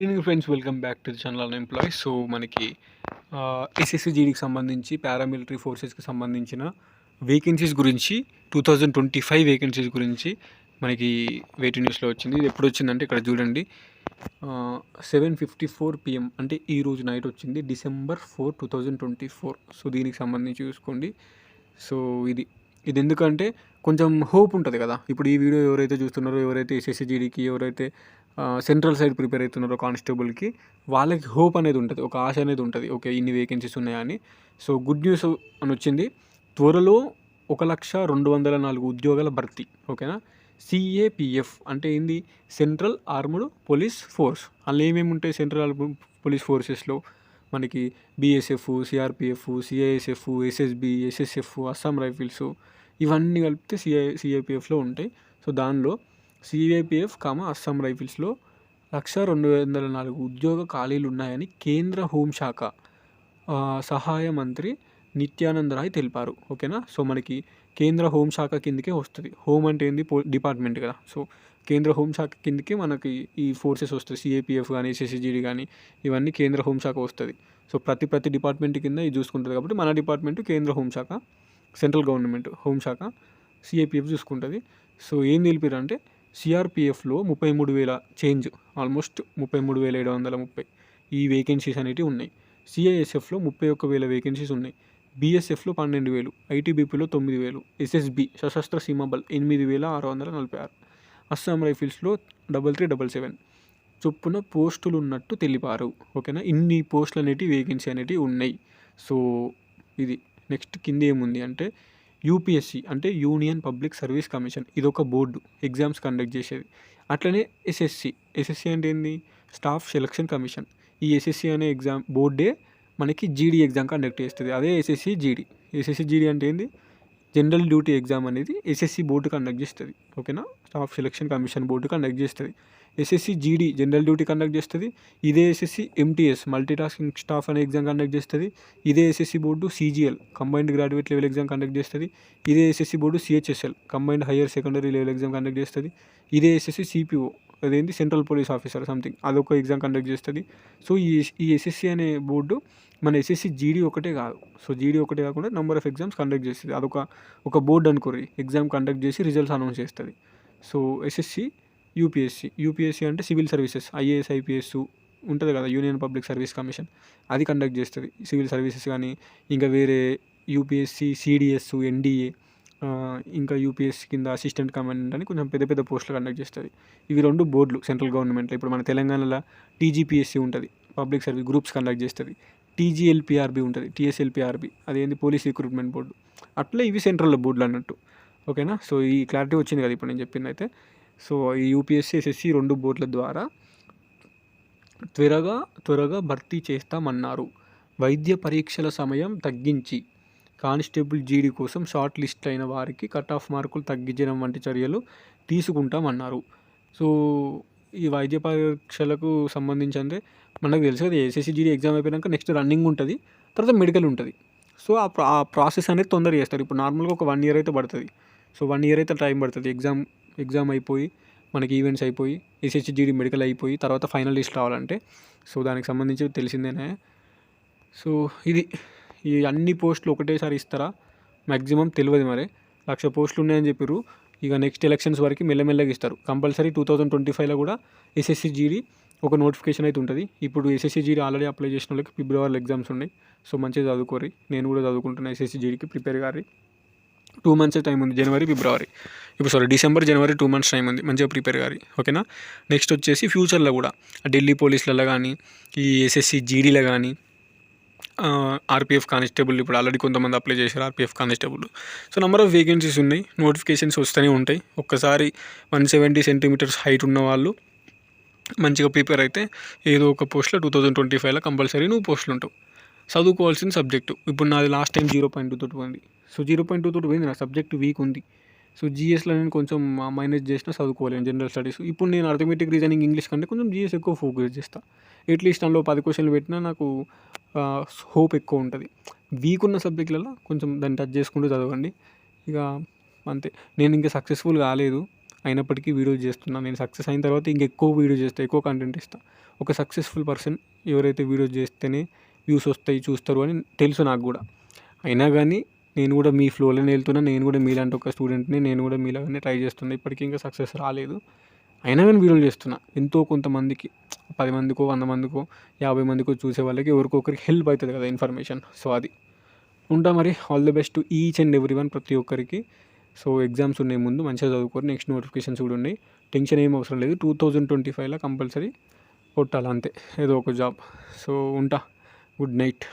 Evening friends, welcome back to the channel un employ. So మనకి SSC జీడీకి సంబంధించి paramilitary ఫోర్సెస్కి సంబంధించిన వేకెన్సీస్ గురించి 2025 వేకెన్సీస్ గురించి మనకి వేటి న్యూస్లో వచ్చింది. ఇది ఎప్పుడు వచ్చిందంటే ఇక్కడ చూడండి, 7:54 PM అంటే ఈ రోజు నైట్ వచ్చింది, December 4, 2024. సో దీనికి సంబంధించి చూసుకోండి. సో ఇది ఇది ఎందుకంటే కొంచెం హోప్ ఉంటుంది కదా. ఇప్పుడు ఈ వీడియో ఎవరైతే చూస్తున్నారో, ఎవరైతే ఎస్ఎస్సి జీడీకి, ఎవరైతే సెంట్రల్ సైడ్ ప్రిపేర్ అవుతున్నారో కానిస్టేబుల్కి, వాళ్ళకి హోప్ అనేది ఉంటుంది, ఒక ఆశ అనేది ఉంటుంది. ఓకే, ఇన్ని వేకెన్సీస్ ఉన్నాయని. సో గుడ్ న్యూస్ అని వచ్చింది. త్వరలో 1,02,04 ఉద్యోగాల భర్తీ. ఓకేనా. సిఏపిఎఫ్ అంటే ఏంది? Central armed police force. అందులో ఏమేమి ఉంటాయి సెంట్రల్ ఆర్మ్డ్ పోలీస్ ఫోర్సెస్లో? మనకి BSF, CRPF, CISF, SSB, SSF, Assam rifles, ఇవన్నీ కలిపితే సిఐపిఎఫ్లో ఉంటాయి. సో దానిలో సిఐపిఎఫ్ అస్సాం రైఫిల్స్లో 1,02,04 ఉద్యోగ ఖాళీలు ఉన్నాయని కేంద్ర హోంశాఖ సహాయ మంత్రి నిత్యానంద్ రాయ్ తెలిపారు. ఓకేనా. సో మనకి కేంద్ర హోంశాఖ కిందకే వస్తుంది. హోమ్ అంటే ఏంది? డిపార్ట్మెంట్ కదా. సో కేంద్ర హోంశాఖ కిందకే మనకి ఈ ఫోర్సెస్ వస్తుంది. సిఏపిఎఫ్ కానీ, ఎస్ఎస్సిజిడి కానీ, ఇవన్నీ కేంద్ర హోంశాఖ వస్తుంది. సో ప్రతి డిపార్ట్మెంట్ కింద ఇది చూసుకుంటుంది. కాబట్టి మన డిపార్ట్మెంట్ కేంద్ర హోంశాఖ, సెంట్రల్ గవర్నమెంట్ హోంశాఖ సిఏపిఎఫ్ చూసుకుంటుంది. సో ఏం తెలిపారంటే సిఆర్పిఎఫ్లో 33,000 చేంజ్, ఆల్మోస్ట్ 33,730 ఈ వేకెన్సీస్ అనేవి ఉన్నాయి. సిఐఎస్ఎఫ్లో 31,000 వేకెన్సీస్ ఉన్నాయి. బీఎస్ఎఫ్లో 12,000, ఐటీబీపీలో 9,000, ఎస్ఎస్బి సశస్త్ర సీమాబల్ 8,646, అస్సాం రైఫిల్స్లో 3377 చొప్పున పోస్టులు ఉన్నట్టు తెలిపారు. ఓకేనా. ఇన్ని పోస్టులు అనేటివి, వేకెన్సీ అనేటివి ఉన్నాయి. సో ఇది నెక్స్ట్ కింద ఏముంది అంటే యూపీఎస్సి అంటే యూనియన్ పబ్లిక్ సర్వీస్ కమిషన్. ఇది ఒక బోర్డు, ఎగ్జామ్స్ కండక్ట్ చేసేది. అట్లనే ఎస్ఎస్సి అంటే ఏంది? Staff selection commission. ఈ ఎస్ఎస్సి అనే ఎగ్జామ్ బోర్డే మనకి జీడీ ఎగ్జామ్ కండక్ట్ చేస్తుంది. అదే ఎస్ఎస్సి జీడీ అంటే ఏంది? జనరల్ డ్యూటీ ఎగ్జామ్ అనేది ఎస్ఎస్సి బోర్డు కండక్ట్ చేస్తుంది. ఓకేనా. Staff selection commission board conduct చేస్తుంది. SSC GD general duty conduct చేస్తుంది. ఇదే ఎస్ఎస్సి ఎంటీఎస్ మల్టీటాస్కింగ్ స్టాఫ్ అనే ఎగ్జామ్ కండక్ట్ చేస్తుంది. ఇదే SSC board CGL combined graduate level exam conduct చేస్తుంది. ఇదే SSC board CHSL combined higher secondary level exam conduct చేస్తుంది. ఇదే ఎస్ఎస్సి సిపిఓ, అదేంటి సెంట్రల్ పోలీస్ ఆఫీసర్ సంథింగ్, అదొక ఎగ్జామ్ కండక్ట్ చేస్తుంది. సో ఈ ఎస్ఎస్సి అనే బోర్డు మన ఎస్ఎస్సి జీడీ ఒకటే కాదు. సో జీడీ ఒకటే కాకుండా నెంబర్ ఆఫ్ ఎగ్జామ్స్ కండక్ట్ చేస్తుంది. ఒక బోర్డు అనుకోరి, ఎగ్జామ్ కండక్ట్ చేసి రిజల్ట్స్ అనౌన్స్ చేస్తుంది. సో ఎస్ఎస్సి యూపీఎస్సి అంటే సివిల్ సర్వీసెస్, ఐఏఎస్ ఐపీఎస్ ఉంటుంది కదా, యూనియన్ పబ్లిక్ సర్వీస్ కమిషన్, అది కండక్ట్ చేస్తుంది సివిల్ సర్వీసెస్. కానీ ఇంకా వేరే యూపీఎస్సి, సిడిఎస్, ఎన్డీఏ, ఇంకా యూపీఎస్సి కింద అసిస్టెంట్ కమాండెంట్ అని కొంచెం పెద్ద పోస్టులు కండక్ట్ చేస్తుంది. ఇవి 2 బోర్డులు సెంట్రల్ గవర్నమెంట్లో. ఇప్పుడు మన తెలంగాణలో టీజీపీఎస్సి ఉంటుంది, పబ్లిక్ సర్వీస్ గ్రూప్స్ కండక్ట్ చేస్తుంది. టీజీఎల్పిఆర్బి ఉంటుంది, టీఎస్ఎల్పిఆర్బి, అదేంది పోలీస్ రిక్రూట్మెంట్ బోర్డు. అట్లా ఇవి సెంట్రల్ బోర్డులు అన్నట్టు. ఓకేనా. సో ఈ క్లారిటీ వచ్చింది కదా ఇప్పుడు నేను చెప్పింది అయితే. సో ఈ యూపీఎస్సి, ఎస్ఎస్సి 2 బోర్డుల ద్వారా త్వరగా భర్తీ చేస్తామన్నారు. వైద్య పరీక్షల సమయం తగ్గించి కానిస్టేబుల్ జీడీ కోసం షార్ట్ లిస్ట్ అయిన వారికి కట్ ఆఫ్ మార్కులు తగ్గించడం వంటి చర్యలు తీసుకుంటామన్నారు. సో ఈ వైద్య పరీక్షలకు సంబంధించి అంటే మనకు తెలుసు కదా, ఎస్ఎస్సి జీడీ ఎగ్జామ్ అయిపోయాక నెక్స్ట్ రన్నింగ్ ఉంటుంది, తర్వాత మెడికల్ ఉంటుంది. సో ఆ ప్రాసెస్ అనేది తొందరగా చేస్తారు. ఇప్పుడు నార్మల్గా ఒక 1 year అయితే పడుతుంది. సో 1 year అయితే టైం పడుతుంది. ఎగ్జామ్ అయిపోయి, మనకి ఈవెంట్స్ అయిపోయి, ఎస్ఎస్సి జీడీ మెడికల్ అయిపోయి, తర్వాత ఫైనల్ లిస్ట్ రావాలంటే. సో దానికి సంబంధించి తెలిసిందేనే. సో ఈ అన్ని పోస్టులు ఒకటేసారి ఇస్తారా మ్యాక్సిమం తెలియదు. మరి 1,00,000 పోస్టులు ఉన్నాయని చెప్పారు. ఇక నెక్స్ట్ ఎలక్షన్స్ వరకు మెల్లమెల్లగా ఇస్తారు. కంపల్సరీ 2025లో కూడా ఎస్ఎస్సి జీడీ ఒక నోటిఫికేషన్ అయితే ఉంటుంది. ఇప్పుడు ఎస్ఎస్సి జీడీ ఆల్రెడీ అప్లై చేసిన వాళ్ళకి ఫిబ్రవరిలో ఎగ్జామ్స్ ఉన్నాయి. సో మంచిగా చదువుకోరి. నేను కూడా చదువుకుంటున్నాను ఎస్ఎస్సి జీడీకి ప్రిపేర్ కారి. 2 months టైం ఉంది, డిసెంబర్, జనవరి 2 months టైం ఉంది. మంచిగా ప్రిపేర్ కారి. ఓకేనా. నెక్స్ట్ వచ్చేసి ఫ్యూచర్లో కూడా ఢిల్లీ పోలీసులలో కానీ, ఈ ఎస్ఎస్సి జీడీలో కానీ, ఆర్పిఎఫ్ కానిస్టేబుల్ ఇప్పుడు ఆల్రెడీ కొంతమంది అప్లై చేశారు, RPF constable. So number of vacancies ఉన్నాయి, నోటిఫికేషన్స్ వస్తూనే ఉంటాయి. ఒక్కసారి 170 centimeters హైట్ ఉన్న వాళ్ళు మంచిగా ప్రిపేర్ అయితే ఏదో ఒక పోస్ట్లో 2025లో కంపల్సరీ నువ్వు పోస్టులు ఉంటావు. చదువుకోవాల్సిన సబ్జెక్టు ఇప్పుడు నాది లాస్ట్ టైం 0.2 తోటి పోయింది. సో 0.2 తోటి పోయింది, నా సబ్జెక్ట్ వీక్ ఉంది. సో జీఎస్లో నేను కొంచెం మైనస్ చేసిన చదువుకోలేను జనరల్ స్టడీస్. ఇప్పుడు నేను అర్థమెటిక్, రీజనింగ్, ఇంగ్లీష్ కంటే కొంచెం జీఎస్ ఎక్కువ ఫోకస్ చేస్తాను. అట్లీస్ట్ అందులో 10 questions పెట్టినా నాకు హోప్ ఎక్కువ ఉంటుంది. వీక్ ఉన్న సబ్జెక్టులలో కొంచెం దాన్ని టచ్ చేసుకుంటూ చదవండి. ఇక అంతే. నేను ఇంకా సక్సెస్ఫుల్ కాలేదు, అయినప్పటికీ వీడియోస్ చేస్తున్నా. నేను సక్సెస్ అయిన తర్వాత ఇంకెక్కువ వీడియో చేస్తా, ఎక్కువ కంటెంట్ ఇస్తా. ఒక సక్సెస్ఫుల్ పర్సన్ ఎవరైతే వీడియోస్ చేస్తేనే వ్యూస్ వస్తాయి, చూస్తారు అని తెలుసు నాకు కూడా. అయినా కానీ నేను కూడా మీ ఫ్లోలోనే వెళ్తున్నా. నేను కూడా మీలాంటి ఒక స్టూడెంట్ని. నేను కూడా మీలాగానే ట్రై చేస్తున్నా. ఇప్పటికీ ఇంకా సక్సెస్ రాలేదు, అయినా కానీ వీడియోలు చేస్తున్నా. ఎంతో కొంతమందికి 10 మందికో, 100 మందికో, 50 మందికో చూసే వాళ్ళకి ఎవరికొకరికి హెల్ప్ అవుతుంది కదా ఇన్ఫర్మేషన్. సో అది ఉంటా మరి. All the best to each and every one, ప్రతి ఒక్కరికి. సో ఎగ్జామ్స్ ఉన్నాయి ముందు, మంచిగా చదువుకోరు. నెక్స్ట్ నోటిఫికేషన్స్ కూడా ఉన్నాయి. టెన్షన్ ఏం అవసరం లేదు. 2025లో కంపల్సరీ కొట్టాలి అంతే ఏదో ఒక జాబ్. సో ఉంటా. Good night.